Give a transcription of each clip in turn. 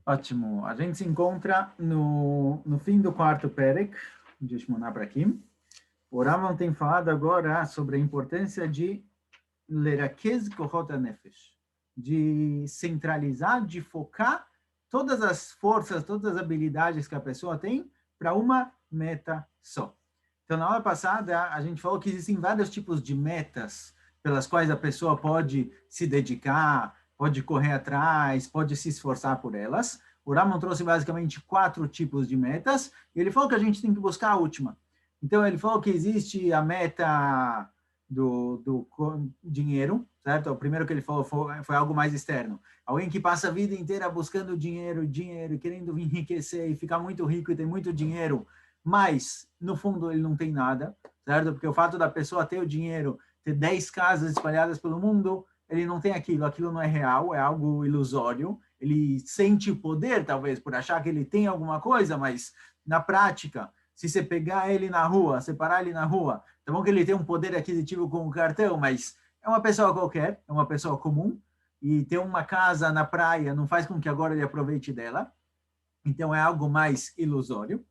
Ótimo. A gente se encontra no fim do quarto Perek, de Shmona Prakim. O Rambam tem falado agora sobre a importância de Lerakez Kohot HaNefesh, de centralizar, de focar todas as forças, todas as habilidades que a pessoa tem para uma meta só. Então, na aula passada, a gente falou que existem vários tipos de metas pelas quais a pessoa pode se dedicar, pode correr atrás, pode se esforçar por elas. O Rambam trouxe basicamente 4 tipos de metas, e ele falou que a gente tem que buscar a última. Então, ele falou que existe a meta do dinheiro, certo? O primeiro que ele falou foi algo mais externo. Alguém que passa a vida inteira buscando dinheiro, querendo enriquecer e ficar muito rico e ter muito dinheiro, mas, no fundo, ele não tem nada, certo? Porque o fato da pessoa ter o dinheiro, ter 10 casas espalhadas pelo mundo, ele não tem aquilo não é real, é algo ilusório. Ele sente o poder, talvez, por achar que ele tem alguma coisa, mas, na prática, se você pegar ele na rua, separar ele na rua, tá bom que ele tem um poder aquisitivo com o cartão, mas é uma pessoa qualquer, é uma pessoa comum, e ter uma casa na praia não faz com que agora ele aproveite dela. Então, é algo mais ilusório.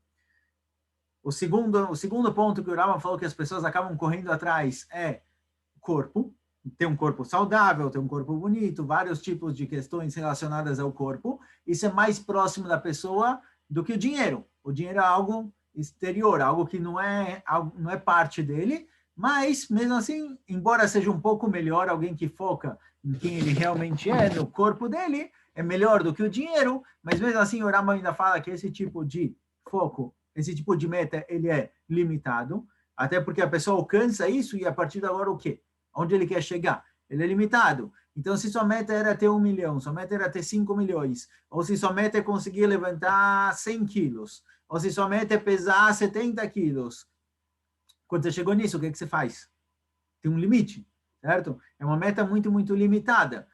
O segundo ponto que o Rambam falou que as pessoas acabam correndo atrás é corpo, ter um corpo saudável, ter um corpo bonito, vários tipos de questões relacionadas ao corpo. Isso é mais próximo da pessoa do que o dinheiro. O dinheiro é algo exterior, algo que não é parte dele, mas, mesmo assim, embora seja um pouco melhor, alguém que foca em quem ele realmente é, no corpo dele, é melhor do que o dinheiro, mas mesmo assim o Rambam ainda fala que esse tipo de foco, esse tipo de meta, ele é limitado, até porque a pessoa alcança isso e a partir de agora o quê? Onde ele quer chegar? Ele é limitado. Então, se sua meta era ter 1 milhão, sua meta era ter 5 milhões, ou se sua meta é conseguir levantar 100 quilos, ou se sua meta é pesar 70 quilos, quando você chegou nisso, o que você faz? Tem um limite, certo? É uma meta muito, muito limitada.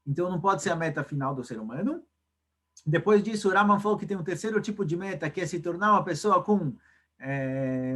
Então, não pode ser a meta final do ser humano. Depois disso, o Rambam falou que tem um terceiro tipo de meta, que é se tornar uma pessoa com,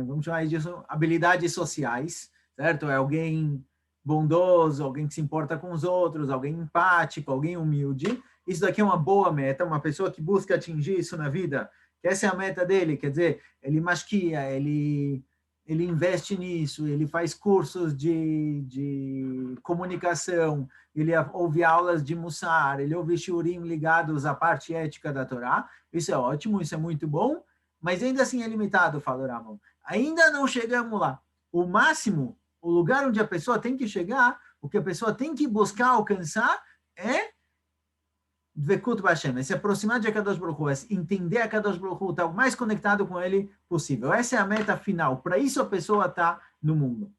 vamos chamar disso, habilidades sociais, certo? É alguém bondoso, alguém que se importa com os outros, alguém empático, alguém humilde. Isso daqui é uma boa meta, uma pessoa que busca atingir isso na vida, que essa é a meta dele, quer dizer, ele masquia, ele investe nisso, ele faz cursos de comunicação, ele ouve aulas de Mussar, ele ouve shiurim ligados à parte ética da Torá. Isso é ótimo, isso é muito bom, mas ainda assim é limitado, fala o Rambam. Ainda não chegamos lá. O máximo, o lugar onde a pessoa tem que chegar, o que a pessoa tem que buscar alcançar é Dvekut Bashem, é se aproximar de Akadosh Baruch Hu, é entender Akadosh Baruch Hu, estar o mais conectado com ele possível. Essa é a meta final. Para isso a pessoa está no mundo.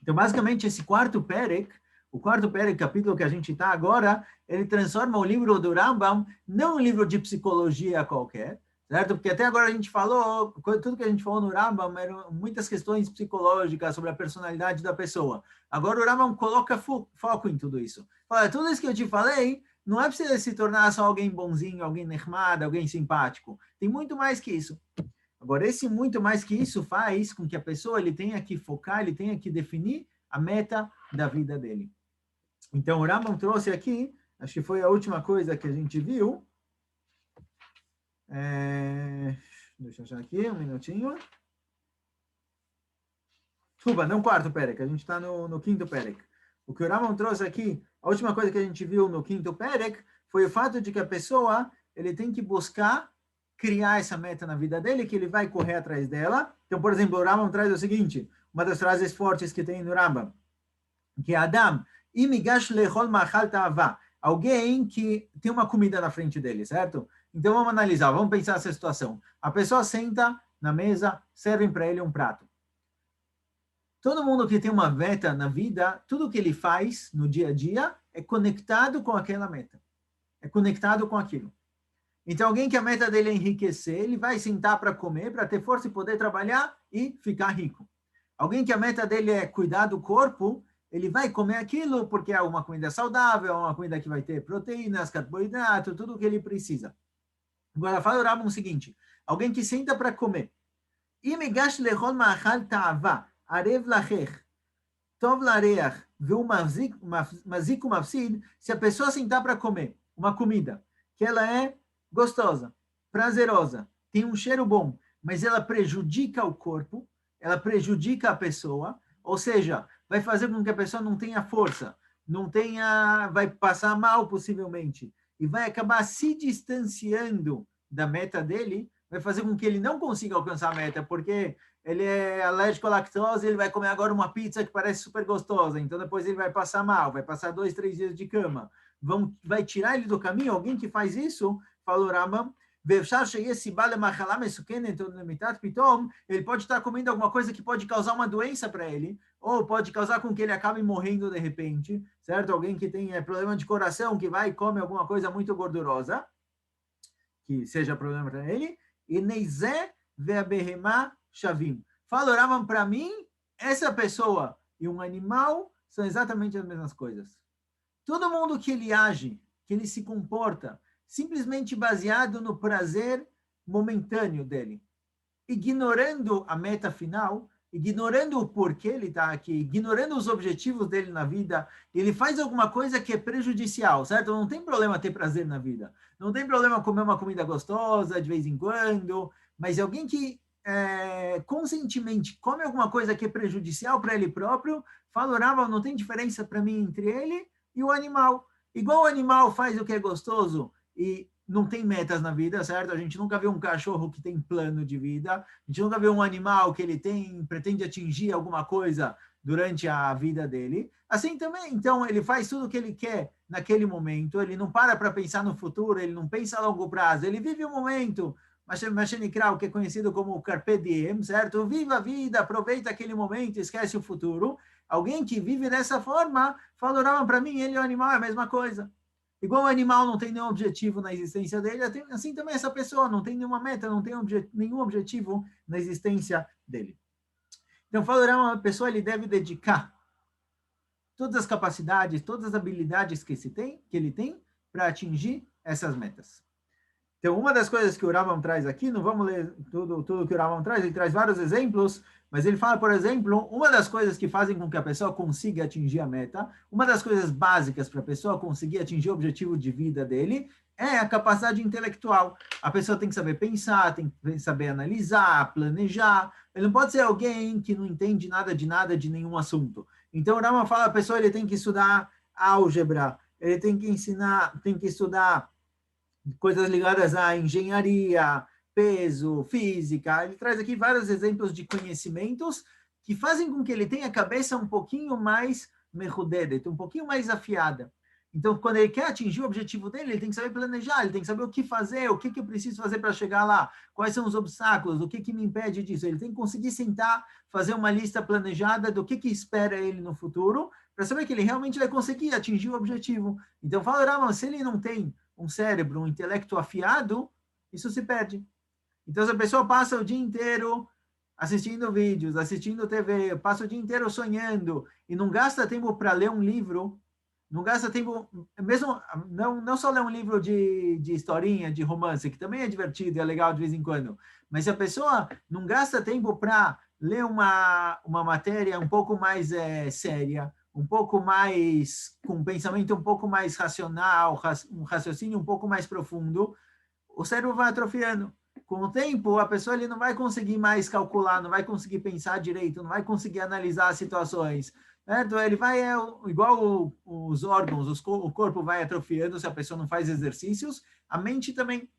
Então, basicamente, esse quarto Perek, o quarto Perek, capítulo que a gente está agora, ele transforma o livro do Rambam não em um livro de psicologia qualquer, certo? Porque até agora a gente falou, tudo que a gente falou no Rambam eram muitas questões psicológicas sobre a personalidade da pessoa. Agora o Rambam coloca foco em tudo isso. Fala, tudo isso que eu te falei, não é para você se tornar só alguém bonzinho, alguém nehmado, alguém simpático. Tem muito mais que isso. Agora, esse muito mais que isso faz com que a pessoa ele tenha que focar, ele tenha que definir a meta da vida dele. Então, o Rambam trouxe aqui, acho que foi a última coisa que a gente viu. Deixa eu achar aqui, um minutinho. Desculpa, não quarto Perek, a gente está no quinto Perek. O que o Rambam trouxe aqui, a última coisa que a gente viu no quinto Perek, foi o fato de que a pessoa ele tem que buscar criar essa meta na vida dele, que ele vai correr atrás dela. Então, por exemplo, o Rambam traz o seguinte, uma das frases fortes que tem no Rambam, que é Adam, imigash lechol machal ta'ava, alguém que tem uma comida na frente dele, certo? Então, vamos analisar, vamos pensar essa situação. A pessoa senta na mesa, servem para ele um prato. Todo mundo que tem uma meta na vida, tudo que ele faz no dia a dia é conectado com aquela meta. É conectado com aquilo. Então, alguém que a meta dele é enriquecer, ele vai sentar para comer, para ter força e poder trabalhar e ficar rico. Alguém que a meta dele é cuidar do corpo, ele vai comer aquilo porque é uma comida saudável, uma comida que vai ter proteínas, carboidrato, tudo o que ele precisa. Agora, fala o Rambam o seguinte, alguém que senta para comer, imigash lechol ma'achal ta'ava, arev lachech, tov lareach, v'u mazik umafsid, se a pessoa sentar para comer uma comida, que ela é gostosa, prazerosa, tem um cheiro bom, mas ela prejudica o corpo, ela prejudica a pessoa, ou seja, vai fazer com que a pessoa não tenha força, não tenha, vai passar mal possivelmente, e vai acabar se distanciando da meta dele, vai fazer com que ele não consiga alcançar a meta, porque ele é alérgico à lactose, ele vai comer agora uma pizza que parece super gostosa, então depois ele vai passar mal, vai passar 2, 3 dias de cama, vai tirar ele do caminho. Alguém que faz isso, falou Rambam, ele pode estar comendo alguma coisa que pode causar uma doença para ele, ou pode causar com que ele acabe morrendo de repente, certo? Alguém que tem problema de coração, que vai e come alguma coisa muito gordurosa, que seja problema para ele, e Neizé ve'abehemá shavim. Falou Rambam, para mim, essa pessoa e um animal são exatamente as mesmas coisas. Todo mundo que ele age, que ele se comporta, simplesmente baseado no prazer momentâneo dele, ignorando a meta final, ignorando o porquê ele está aqui, ignorando os objetivos dele na vida, ele faz alguma coisa que é prejudicial, certo? Não tem problema ter prazer na vida, não tem problema comer uma comida gostosa de vez em quando, mas alguém que conscientemente come alguma coisa que é prejudicial para ele próprio, fala, Rava, não tem diferença para mim entre ele e o animal. Igual o animal faz o que é gostoso e não tem metas na vida, certo? A gente nunca vê um cachorro que tem plano de vida, a gente nunca vê um animal que ele pretende atingir alguma coisa durante a vida dele. Assim também, então, ele faz tudo o que ele quer naquele momento, ele não para pensar no futuro, ele não pensa a longo prazo, ele vive o momento, o que é conhecido como Carpe Diem, certo? Viva a vida, aproveita aquele momento, esquece o futuro. Alguém que vive dessa forma, falaram para mim, ele é o animal, é a mesma coisa. Igual o animal não tem nenhum objetivo na existência dele, assim também essa pessoa não tem nenhuma meta, não tem nenhum objetivo na existência dele. Então, falaram, uma pessoa ele deve dedicar todas as capacidades, todas as habilidades que ele tem para atingir essas metas. Então, uma das coisas que o Rambam traz aqui, não vamos ler tudo que o Rambam traz, ele traz vários exemplos, mas ele fala, por exemplo, uma das coisas que fazem com que a pessoa consiga atingir a meta, uma das coisas básicas para a pessoa conseguir atingir o objetivo de vida dele, é a capacidade intelectual. A pessoa tem que saber pensar, tem que saber analisar, planejar. Ele não pode ser alguém que não entende nada de nenhum assunto. Então, o Rambam fala, a pessoa ele tem que estudar álgebra, ele tem que estudar coisas ligadas à engenharia, peso, física. Ele traz aqui vários exemplos de conhecimentos que fazem com que ele tenha a cabeça um pouquinho mais mehudedet, um pouquinho mais afiada. Então, quando ele quer atingir o objetivo dele, ele tem que saber planejar, ele tem que saber o que fazer, o que eu preciso fazer para chegar lá, quais são os obstáculos, o que me impede disso. Ele tem que conseguir sentar, fazer uma lista planejada do que espera ele no futuro, para saber que ele realmente vai conseguir atingir o objetivo. Então, fala, Rama, se ele não tem um cérebro, um intelecto afiado, isso se perde. Então, se a pessoa passa o dia inteiro assistindo vídeos, assistindo TV, passa o dia inteiro sonhando e não gasta tempo para ler um livro, não gasta tempo, mesmo não só ler um livro de historinha, de romance, que também é divertido e é legal de vez em quando, mas se a pessoa não gasta tempo para ler uma matéria um pouco mais séria, um pouco mais, com um pensamento um pouco mais racional, um raciocínio um pouco mais profundo, o cérebro vai atrofiando. Com o tempo, a pessoa ele não vai conseguir mais calcular, não vai conseguir pensar direito, não vai conseguir analisar as situações. Certo? Ele vai, igual os órgãos, o corpo vai atrofiando se a pessoa não faz exercícios, a mente também.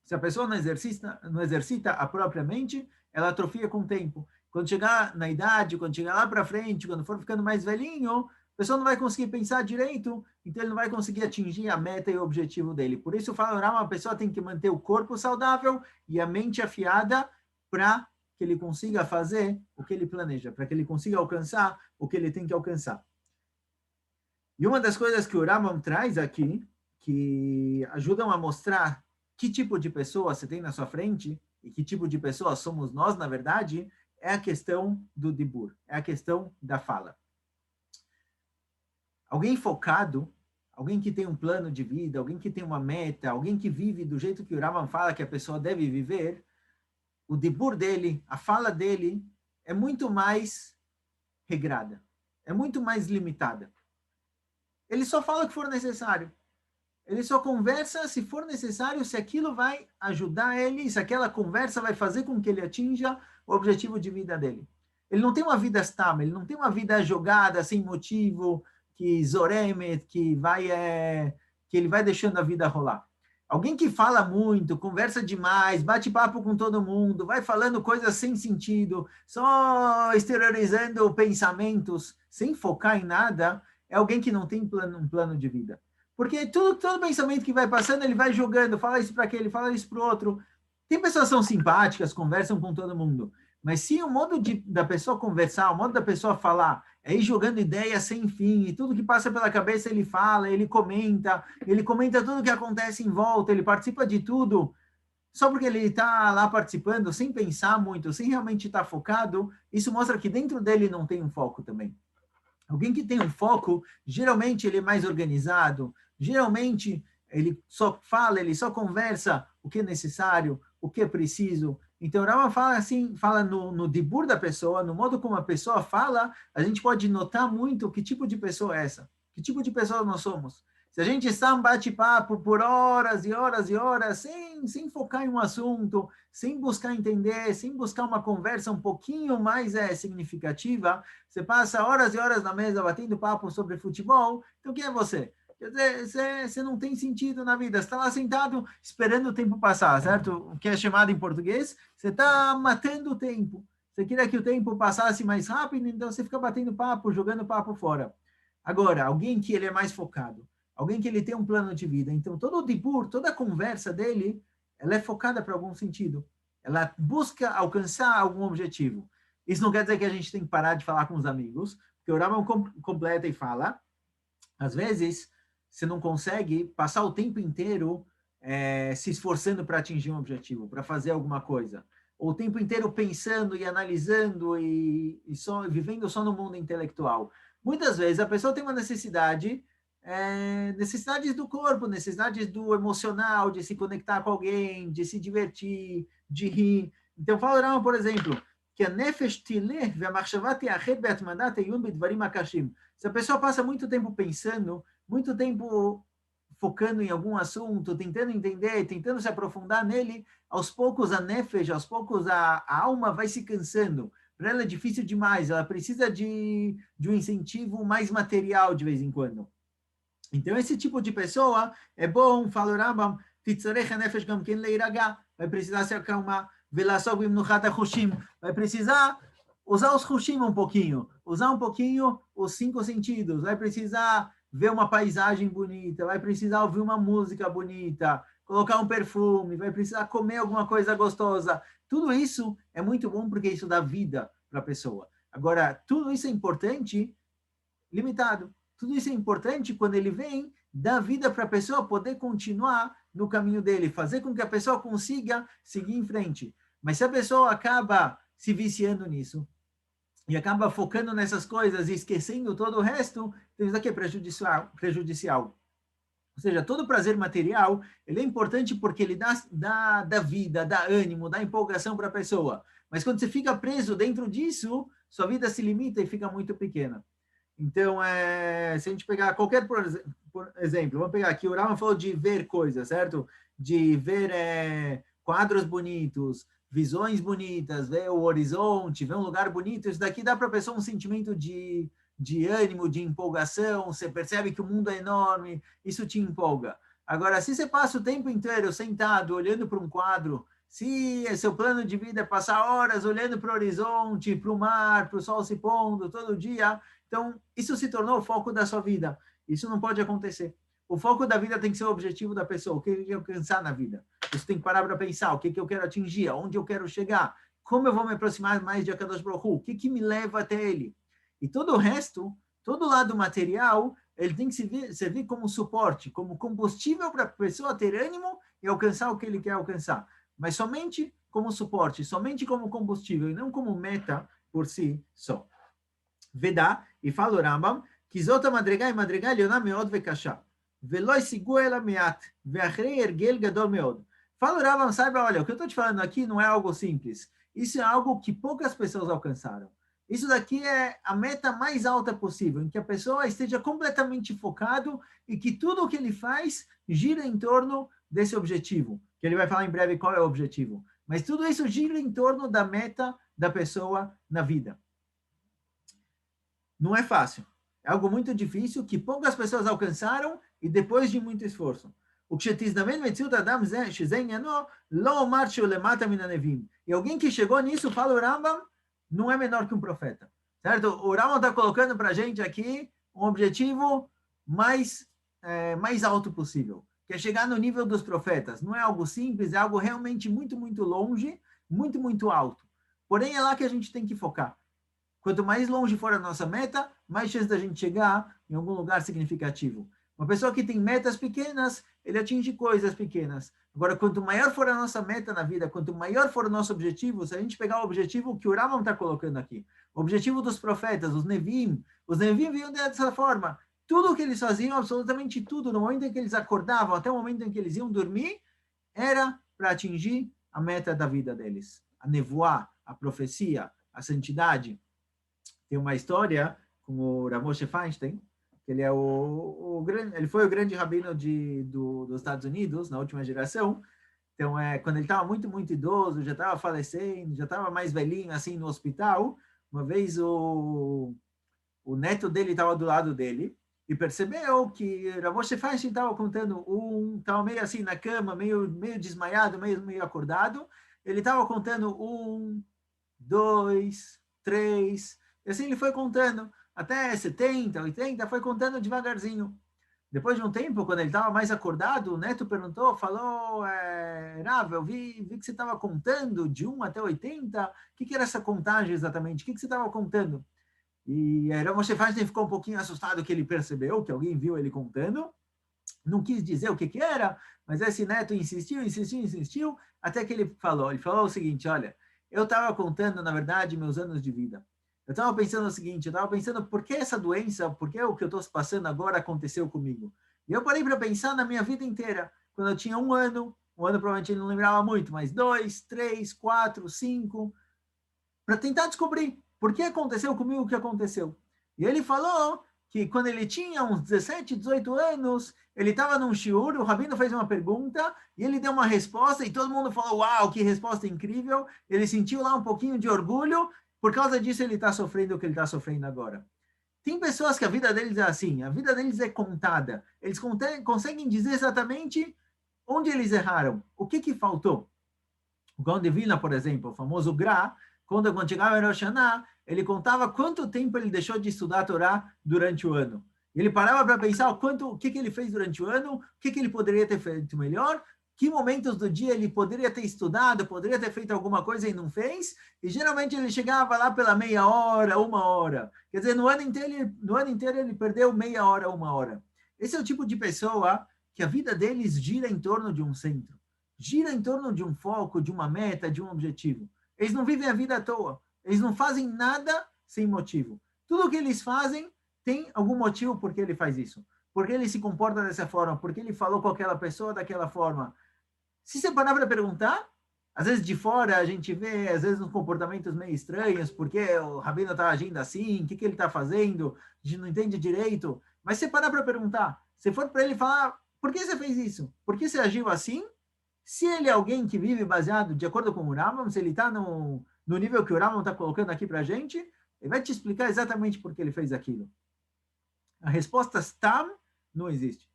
Se a pessoa não exercita a própria mente, ela atrofia com o tempo. Quando chegar na idade, quando chegar lá para frente, quando for ficando mais velhinho, a pessoa não vai conseguir pensar direito, então ele não vai conseguir atingir a meta e o objetivo dele. Por isso, fala, uma pessoa tem que manter o corpo saudável e a mente afiada para que ele consiga fazer o que ele planeja, para que ele consiga alcançar o que ele tem que alcançar. E uma das coisas que o Rambam traz aqui, que ajudam a mostrar que tipo de pessoa você tem na sua frente e que tipo de pessoa somos nós, na verdade, é a questão do dibur, é a questão da fala. Alguém focado, alguém que tem um plano de vida, alguém que tem uma meta, alguém que vive do jeito que o Rambam fala que a pessoa deve viver, o dibur dele, a fala dele, é muito mais regrada, é muito mais limitada. Ele só fala o que for necessário. ele só conversa se for necessário, se aquilo vai ajudar ele, se aquela conversa vai fazer com que ele atinja o objetivo de vida dele. Ele não tem uma vida estável, ele não tem uma vida jogada, sem motivo, que zoremet, que ele vai deixando a vida rolar. Alguém que fala muito, conversa demais, bate papo com todo mundo, vai falando coisas sem sentido, só exteriorizando pensamentos, sem focar em nada, é alguém que não tem um plano de vida. Porque todo pensamento que vai passando, ele vai jogando, fala isso para aquele, fala isso para o outro. Tem pessoas que são simpáticas, conversam com todo mundo. Mas se o modo da pessoa conversar, o modo da pessoa falar, é ir jogando ideias sem fim, e tudo que passa pela cabeça ele fala, ele comenta tudo o que acontece em volta, ele participa de tudo, só porque ele está lá participando, sem pensar muito, sem realmente estar focado, isso mostra que dentro dele não tem um foco também. Alguém que tem um foco, geralmente ele é mais organizado, geralmente ele só fala, ele só conversa o que é necessário, o que é preciso. Então, Rama fala assim, fala no dibur da pessoa, no modo como a pessoa fala, a gente pode notar muito que tipo de pessoa é essa, que tipo de pessoa nós somos. Se a gente está um bate-papo por horas e horas e horas, sem focar em um assunto, sem buscar entender, sem buscar uma conversa um pouquinho mais significativa, você passa horas e horas na mesa batendo papo sobre futebol, então quem é você? Quer dizer, você não tem sentido na vida, você está lá sentado esperando o tempo passar, certo? O que é chamado em português, você está matando o tempo. Você queria que o tempo passasse mais rápido, então você fica batendo papo, jogando papo fora. Agora, alguém que ele é mais focado, alguém que ele tem um plano de vida. Então, todo o dibur, toda a conversa dele, ela é focada para algum sentido. Ela busca alcançar algum objetivo. Isso não quer dizer que a gente tem que parar de falar com os amigos, porque o Rambam completa e fala, às vezes, você não consegue passar o tempo inteiro se esforçando para atingir um objetivo, para fazer alguma coisa. Ou o tempo inteiro pensando e analisando e vivendo só no mundo intelectual. Muitas vezes a pessoa tem uma necessidades do corpo, necessidades do emocional, de se conectar com alguém, de se divertir, de rir. Então, fala, por exemplo, que a nefesh tileh ve'amachshava te'ached be'atmanat eyun bidvarim hakashim. Se a pessoa passa muito tempo pensando, muito tempo focando em algum assunto, tentando entender, tentando se aprofundar nele, aos poucos a nefesh, aos poucos a alma vai se cansando. Para ela é difícil demais, ela precisa de um incentivo mais material de vez em quando. Então, esse tipo de pessoa é bom, fala o Rambam, vai precisar se acalmar, vai precisar usar os hushim um pouquinho, usar um pouquinho os 5 sentidos, vai precisar ver uma paisagem bonita, vai precisar ouvir uma música bonita, colocar um perfume, vai precisar comer alguma coisa gostosa. Tudo isso é muito bom porque isso dá vida para a pessoa. Agora, tudo isso é importante, limitado. Tudo isso é importante quando ele vem dar vida para a pessoa poder continuar no caminho dele, fazer com que a pessoa consiga seguir em frente. Mas se a pessoa acaba se viciando nisso e acaba focando nessas coisas e esquecendo todo o resto, então isso aqui é prejudicial. Ou seja, todo prazer material, ele é importante porque ele dá vida, dá ânimo, dá empolgação para a pessoa. Mas quando você fica preso dentro disso, sua vida se limita e fica muito pequena. Então, se a gente pegar qualquer, por exemplo, vamos pegar aqui, o Rama falou de ver coisas, certo? De ver quadros bonitos, visões bonitas, ver o horizonte, ver um lugar bonito, isso daqui dá para a pessoa um sentimento de ânimo, de empolgação, você percebe que o mundo é enorme, isso te empolga. Agora, se você passa o tempo inteiro sentado, olhando para um quadro, se seu plano de vida é passar horas olhando para o horizonte, para o mar, para o sol se pondo todo dia, então isso se tornou o foco da sua vida. Isso não pode acontecer. O foco da vida tem que ser o objetivo da pessoa, o que eu quero alcançar na vida. Você tem que parar para pensar, o que eu quero atingir, aonde eu quero chegar, como eu vou me aproximar mais de Akadosh Baruch Hu, o que me leva até ele. E todo o resto, todo o lado material, ele tem que servir como suporte, como combustível para a pessoa ter ânimo e alcançar o que ele quer alcançar. Mas somente como suporte, somente como combustível, e não como meta por si só. Vedá, e fala o Rambam, que zota madriga e madriga leoná meod vekashá. Veloi sigu ela meat, veachrei ergel gadol meod. Fala o Rambam, saiba, olha, o que eu estou te falando aqui não é algo simples. Isso é algo que poucas pessoas alcançaram. Isso daqui é a meta mais alta possível, em que a pessoa esteja completamente focado e que tudo o que ele faz gira em torno desse objetivo, que ele vai falar em breve qual é o objetivo. Mas tudo isso gira em torno da meta da pessoa na vida. Não é fácil. É algo muito difícil que poucas pessoas alcançaram e depois de muito esforço. E alguém que chegou nisso, fala o Rambam, não é menor que um profeta. Certo? O Rambam está colocando para a gente aqui um objetivo mais alto possível, que é chegar no nível dos profetas. Não é algo simples, é algo realmente muito, muito longe, muito, muito alto. Porém, é lá que a gente tem que focar. Quanto mais longe for a nossa meta, mais chance da gente chegar em algum lugar significativo. Uma pessoa que tem metas pequenas, ele atinge coisas pequenas. Agora, quanto maior for a nossa meta na vida, quanto maior for o nosso objetivo, se a gente pegar o objetivo que o Rambam está colocando aqui, o objetivo dos profetas, os Nevim viam dessa forma. Tudo o que eles faziam, absolutamente tudo, no momento em que eles acordavam até o momento em que eles iam dormir, era para atingir a meta da vida deles. A nevoá, a profecia, a santidade. Tem uma história com o Rav Moshe Feinstein, que ele é ele foi o grande rabino dos Estados Unidos na última geração. Então, quando ele estava muito, muito idoso, já estava falecendo, já estava mais velhinho, assim, no hospital, uma vez o neto dele estava do lado dele e percebeu que Rav Moshe Feinstein estava contando estava meio assim na cama, meio desmaiado, meio acordado. Ele estava contando 1, 2, 3, e assim ele foi contando, até 70, 80, foi contando devagarzinho. Depois de um tempo, quando ele estava mais acordado, o neto perguntou, falou, Rav, eu vi que você estava contando de 1 até 80, o que era essa contagem exatamente? O que você estava contando? E aí, Rav Moshe Feinstein ficou um pouquinho assustado que ele percebeu que alguém viu ele contando, não quis dizer o que era, mas esse neto insistiu, até que ele falou o seguinte, olha, eu estava contando, na verdade, meus anos de vida. Eu estava pensando o seguinte, eu estava pensando por que essa doença, por que o que eu estou passando agora aconteceu comigo. E eu parei para pensar na minha vida inteira, quando eu tinha um ano provavelmente ele não lembrava muito, mas 2, 3, 4, 5, para tentar descobrir por que aconteceu comigo o que aconteceu. E ele falou que quando ele tinha uns 17, 18 anos, ele estava num shiur, o rabino fez uma pergunta, e ele deu uma resposta, e todo mundo falou, uau, que resposta incrível. Ele sentiu lá um pouquinho de orgulho, por causa disso ele está sofrendo o que ele está sofrendo agora. Tem pessoas que a vida deles é assim, a vida deles é contada. Eles conseguem dizer exatamente onde eles erraram, o que faltou. O Gaon de Vilna, por exemplo, o famoso Gra, quando chegava em Rosh Hashanah, ele contava quanto tempo ele deixou de estudar a Torá durante o ano. Ele parava para pensar o que ele fez durante o ano, o que ele poderia ter feito melhor, que momentos do dia ele poderia ter estudado, poderia ter feito alguma coisa e não fez, e geralmente ele chegava lá pela meia hora, 1 hora. Quer dizer, no ano inteiro ele perdeu meia hora, 1 hora. Esse é o tipo de pessoa que a vida deles gira em torno de um centro, gira em torno de um foco, de uma meta, de um objetivo. Eles não vivem a vida à toa, eles não fazem nada sem motivo. Tudo que eles fazem tem algum motivo por que ele faz isso. Porque ele se comporta dessa forma, porque ele falou com aquela pessoa daquela forma. Se você parar para perguntar, às vezes de fora a gente vê, às vezes, uns comportamentos meio estranhos, porque o rabino está agindo assim, o que ele está fazendo, a gente não entende direito. Mas se você parar para perguntar, se for para ele falar, por que você fez isso? Por que você agiu assim? Se ele é alguém que vive baseado de acordo com o Rambam, se ele está no nível que o Rambam está colocando aqui para a gente, ele vai te explicar exatamente por que ele fez aquilo. A resposta Stam não existe.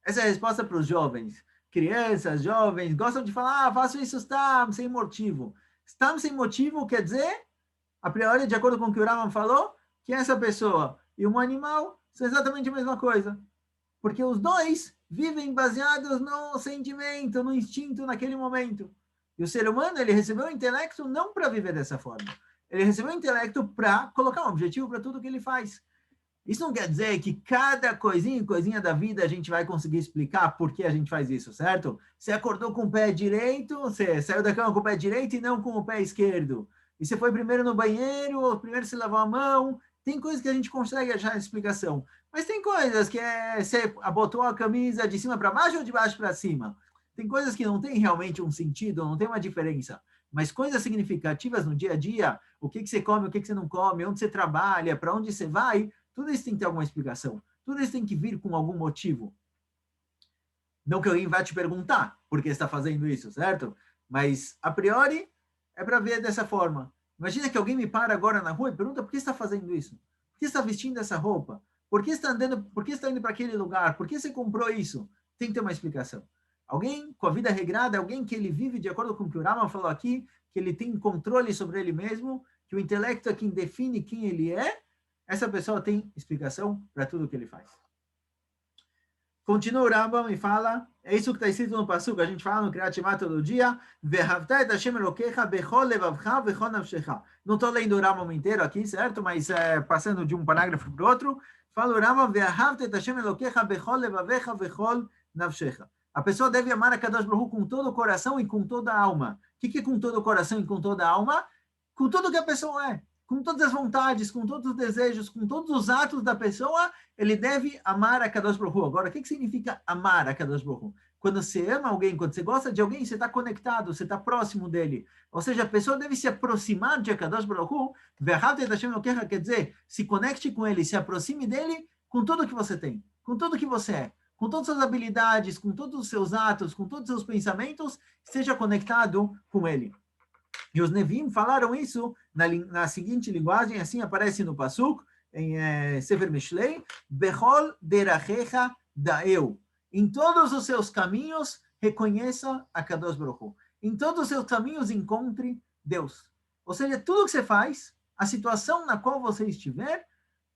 Essa é a resposta para os jovens. Crianças, jovens, gostam de falar, faço isso Stam, sem motivo. Stam sem motivo quer dizer, a priori, de acordo com o que o Rambam falou, que essa pessoa e um animal são exatamente a mesma coisa. Porque os dois vivem baseados no sentimento, no instinto naquele momento. E o ser humano, ele recebeu o intelecto não para viver dessa forma. Ele recebeu o intelecto para colocar um objetivo para tudo que ele faz. Isso não quer dizer que cada coisinha da vida a gente vai conseguir explicar por que a gente faz isso, certo? Você acordou com o pé direito, você saiu da cama com o pé direito e não com o pé esquerdo. E você foi primeiro no banheiro, primeiro se lavou a mão. Tem coisas que a gente consegue achar explicação. Mas tem coisas que você botou a camisa de cima para baixo ou de baixo para cima. Tem coisas que não tem realmente um sentido, não tem uma diferença. Mas coisas significativas no dia a dia, o que você come, o que você não come, onde você trabalha, para onde você vai, tudo isso tem que ter alguma explicação. Tudo isso tem que vir com algum motivo. Não que alguém vai te perguntar por que está fazendo isso, certo? Mas, a priori, é para ver dessa forma. Imagina que alguém me para agora na rua e pergunta por que está fazendo isso? Por que está vestindo essa roupa? Por que está andando? Por que está indo para aquele lugar? Por que você comprou isso? Tem que ter uma explicação. Alguém com a vida regrada, alguém que ele vive de acordo com o que o Rama falou aqui, que ele tem controle sobre ele mesmo, que o intelecto é quem define quem ele é, essa pessoa tem explicação para tudo que ele faz. Continua o Rambam e fala, é isso que está escrito no Pasuk, a gente fala no Kriyat Shema todo dia, não estou lendo o Rambam inteiro aqui, certo? Mas passando de um parágrafo para o outro, fala o Rambam, a pessoa deve amar a Kadosh Baruch Hu com todo o coração e com toda a alma. O que é com todo o coração e com toda a alma? Com tudo que a pessoa é. Com todas as vontades, com todos os desejos, com todos os atos da pessoa, ele deve amar a Kadosh Baruch Hu. Agora, o que significa amar a Kadosh Baruch Hu? Quando você ama alguém, quando você gosta de alguém, você está conectado, você está próximo dele. Ou seja, a pessoa deve se aproximar de Kadosh Baruch Hu, quer dizer, se conecte com ele, se aproxime dele com tudo que você tem, com tudo que você é, com todas as suas habilidades, com todos os seus atos, com todos os seus pensamentos, seja conectado com ele. E os Nevim falaram isso na seguinte linguagem, assim aparece no Pasuk, em Sefer Mishlei, Bechol derachecha da'eu. Em todos os seus caminhos, reconheça a Kadosh Baruch Hu. Em todos os seus caminhos, encontre Deus. Ou seja, tudo que você faz, a situação na qual você estiver,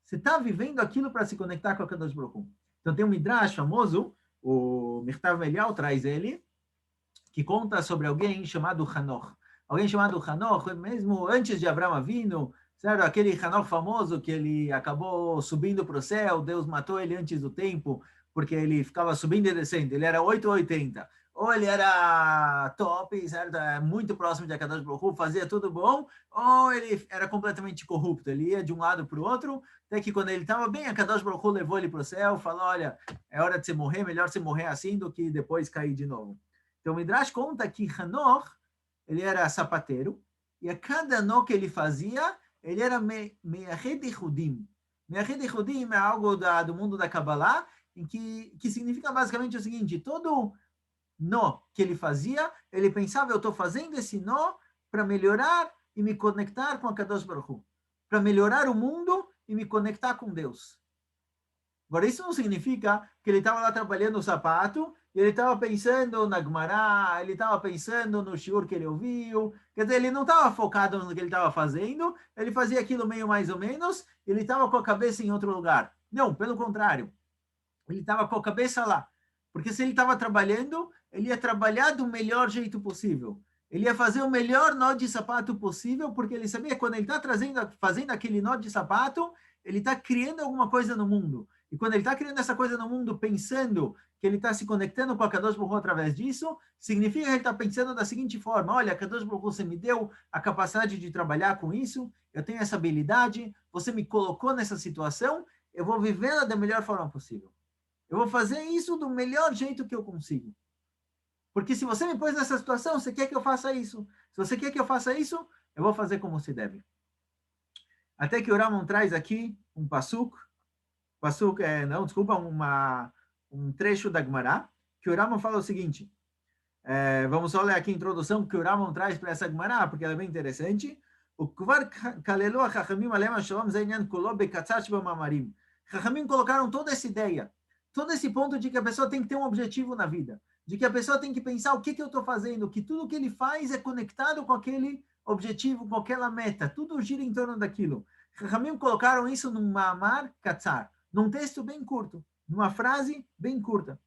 você está vivendo aquilo para se conectar com a Kadosh Baruch Hu. Então tem um Midrash famoso, o Mirtav Elial traz ele, que conta sobre alguém chamado Hanoch. Alguém chamado Hanoch, mesmo antes de Abraão Avinu, certo? Aquele Hanoch famoso que ele acabou subindo para o céu, Deus matou ele antes do tempo, porque ele ficava subindo e descendo, ele era 8 ou 80. Ou ele era top, certo? Muito próximo de Akadosh Baruch Hu, fazia tudo bom, ou ele era completamente corrupto, ele ia de um lado para o outro, até que quando ele estava bem, Akadosh Baruch Hu levou ele para o céu, falou, olha, é hora de você morrer, melhor você morrer assim do que depois cair de novo. Então o Midrash conta que Hanoch, ele era sapateiro, e a cada nó que ele fazia, ele era Me'ached Yehudim. Me'ached Yehudim é algo do mundo da Kabbalah, em que significa basicamente o seguinte, todo nó que ele fazia, ele pensava, eu estou fazendo esse nó para melhorar e me conectar com a Kadosh Baruch Hu, para melhorar o mundo e me conectar com Deus. Agora, isso não significa que ele estava lá trabalhando o sapato e ele estava pensando na Gemara, ele estava pensando no shiur que ele ouviu. Quer dizer, ele não estava focado no que ele estava fazendo, ele fazia aquilo meio mais ou menos, ele estava com a cabeça em outro lugar. Não, pelo contrário. Ele estava com a cabeça lá. Porque se ele estava trabalhando, ele ia trabalhar do melhor jeito possível. Ele ia fazer o melhor nó de sapato possível, porque ele sabia que quando ele está fazendo aquele nó de sapato, ele está criando alguma coisa no mundo. E quando ele está criando essa coisa no mundo, pensando que ele está se conectando com a Kadosh Baruch Hu através disso, significa que ele está pensando da seguinte forma, olha, Kadosh Baruch Hu, você me deu a capacidade de trabalhar com isso, eu tenho essa habilidade, você me colocou nessa situação, eu vou vivê-la da melhor forma possível. Eu vou fazer isso do melhor jeito que eu consigo. Porque se você me pôs nessa situação, você quer que eu faça isso. Se você quer que eu faça isso, eu vou fazer como se deve. Até que o Ramon traz aqui um pasuk, um trecho da Gemara, que o Ramon fala o seguinte, vamos só ler aqui a introdução que o Ramon traz para essa Gemara, porque ela é bem interessante. O Kvar kalelu hachachamim alem hashalom zeinyan kulo bekatzar shebamamarim. Chachamim colocaram toda essa ideia, todo esse ponto de que a pessoa tem que ter um objetivo na vida, de que a pessoa tem que pensar o que eu estou fazendo, que tudo que ele faz é conectado com aquele objetivo, com aquela meta, tudo gira em torno daquilo. Chachamim colocaram isso num Ma'amar Katzar, num texto bem curto, numa frase bem curta.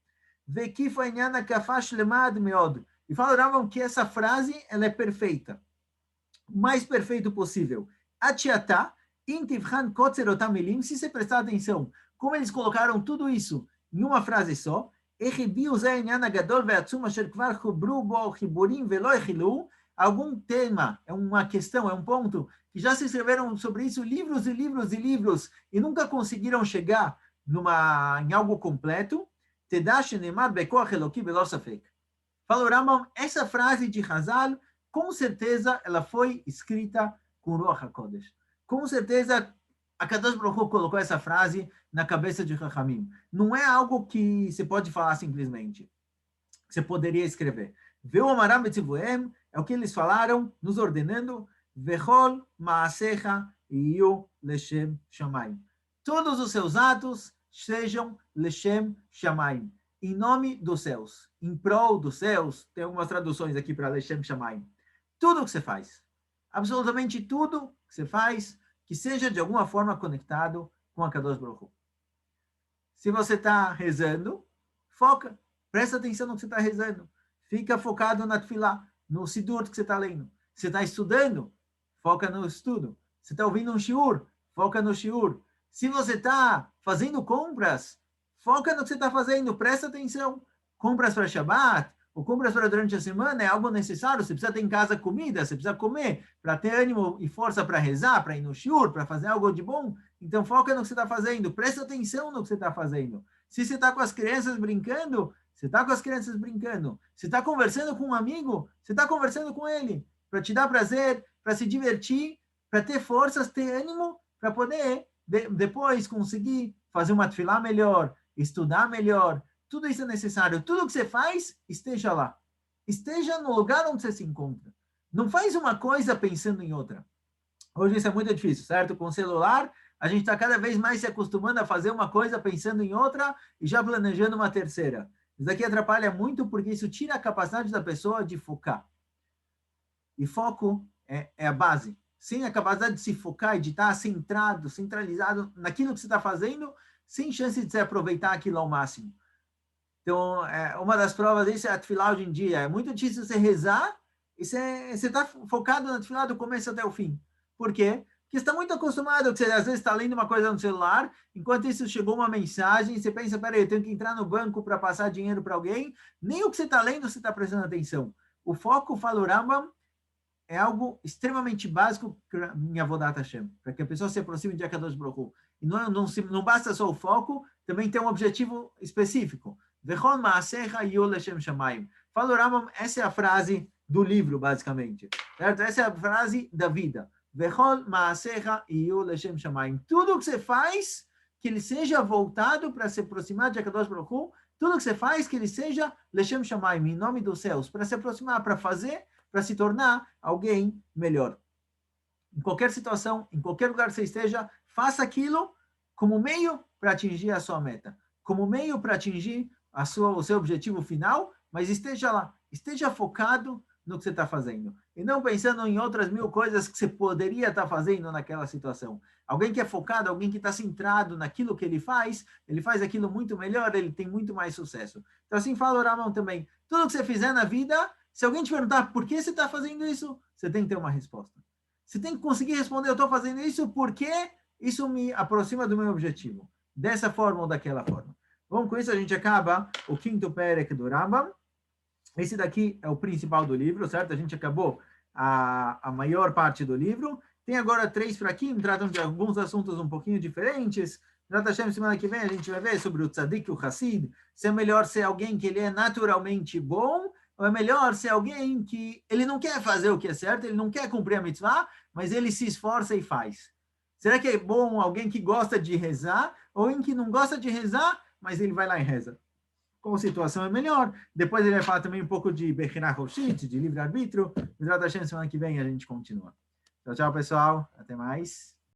E falaram que essa frase ela é perfeita, o mais perfeito possível. Atiatá, intivhan kotzer otamilim, se você prestar atenção, como eles colocaram tudo isso em uma frase só, algum tema, é uma questão, é um ponto, que já se escreveram sobre isso livros e livros e livros, e nunca conseguiram chegar em algo completo, Fala o Rambam, essa frase de Hazal, com certeza ela foi escrita com Ruach HaKodesh. Com certeza a Kadosh Baruch Hu colocou essa frase na cabeça de Chachamim. Não é algo que você pode falar simplesmente. que você poderia escrever. Veu amaram betzivuem é o que eles falaram, nos ordenando, vechol maasecha iyu leshem shamayim. Todos os seus atos sejam leshem shamayim, em nome dos céus, em prol dos céus. Tem algumas traduções aqui para leshem shamayim. Tudo que você faz, absolutamente tudo que você faz, que seja de alguma forma conectado com a Kadosh Baruch Hu. Se você está rezando, foca, presta atenção no que você está rezando. Fica focado na tefilá, no sidur que você está lendo. Você está estudando, foca no estudo. Você está ouvindo um shiur, foca no shiur. Se você está fazendo compras, foca no que você está fazendo, presta atenção. Compras para Shabbat, ou compras para durante a semana, é algo necessário. Você precisa ter em casa comida, você precisa comer, para ter ânimo e força para rezar, para ir no shiur, para fazer algo de bom. Então, foca no que você está fazendo, presta atenção no que você está fazendo. Se você está com as crianças brincando, você está com as crianças brincando. Você está conversando com um amigo, você está conversando com ele, para te dar prazer, para se divertir, para ter forças, ter ânimo, para poder depois conseguir fazer uma tefilá melhor, estudar melhor. Tudo isso é necessário. Tudo que você faz, esteja lá. Esteja no lugar onde você se encontra. Não faz uma coisa pensando em outra. Hoje isso é muito difícil, certo? Com o celular, a gente está cada vez mais se acostumando a fazer uma coisa pensando em outra e já planejando uma terceira. Isso daqui atrapalha muito porque isso tira a capacidade da pessoa de focar. E foco é a base. Sem a capacidade de se focar e de estar centrado, centralizado naquilo que você está fazendo, sem chance de você aproveitar aquilo ao máximo. Então, uma das provas disso é a tefilá hoje em dia. É muito difícil você rezar e você está focado na tefilá do começo até o fim. Por quê? Porque você está muito acostumado, que você às vezes está lendo uma coisa no celular, enquanto isso chegou uma mensagem, e você pensa, peraí, eu tenho que entrar no banco para passar dinheiro para alguém. Nem o que você está lendo você está prestando atenção. O foco, fala o Rambam, é algo extremamente básico em Avodat Hashem, para que a pessoa se aproxime de Akadosh Baruch Hu. E não basta só o foco, também tem um objetivo específico. Vechol ma'asecha yu leshem shamayim. Fala o Rambam, essa é a frase do livro, basicamente. Certo? Essa é a frase da vida. Vechol ma'asecha yu leshem shamayim. Tudo que você faz, que ele seja voltado para se aproximar de Akadosh Baruch Hu, tudo que você faz, que ele seja leshem shamayim, em nome dos céus, para se aproximar, para fazer, para se tornar alguém melhor. Em qualquer situação, em qualquer lugar que você esteja, faça aquilo como meio para atingir a sua meta, como meio para atingir o seu objetivo final, mas esteja lá, esteja focado no que você está fazendo, e não pensando em outras 1000 coisas que você poderia estar fazendo naquela situação. Alguém que é focado, alguém que está centrado naquilo que ele faz aquilo muito melhor, ele tem muito mais sucesso. Então assim fala o Rambam também, tudo que você fizer na vida, se alguém te perguntar por que você está fazendo isso, você tem que ter uma resposta. Você tem que conseguir responder, eu estou fazendo isso porque isso me aproxima do meu objetivo. Dessa forma ou daquela forma. Bom, com isso a gente acaba o 5º Perek do Rambam. Esse daqui é o principal do livro, certo? A gente acabou a maior parte do livro. Tem agora 3 para aqui, tratam de alguns assuntos um pouquinho diferentes. Na semana que vem a gente vai ver sobre o Tzadik e o Hassid. Se é melhor ser alguém que ele é naturalmente bom, ou é melhor ser alguém que ele não quer fazer o que é certo, ele não quer cumprir a mitzvah, mas ele se esforça e faz. Será que é bom alguém que gosta de rezar, ou alguém que não gosta de rezar, mas ele vai lá e reza? Qual situação é melhor? Depois ele vai falar também um pouco de Bechirah Roshit, de livre-arbítrio. Semana que vem a gente continua. Tchau, tchau, pessoal. Até mais.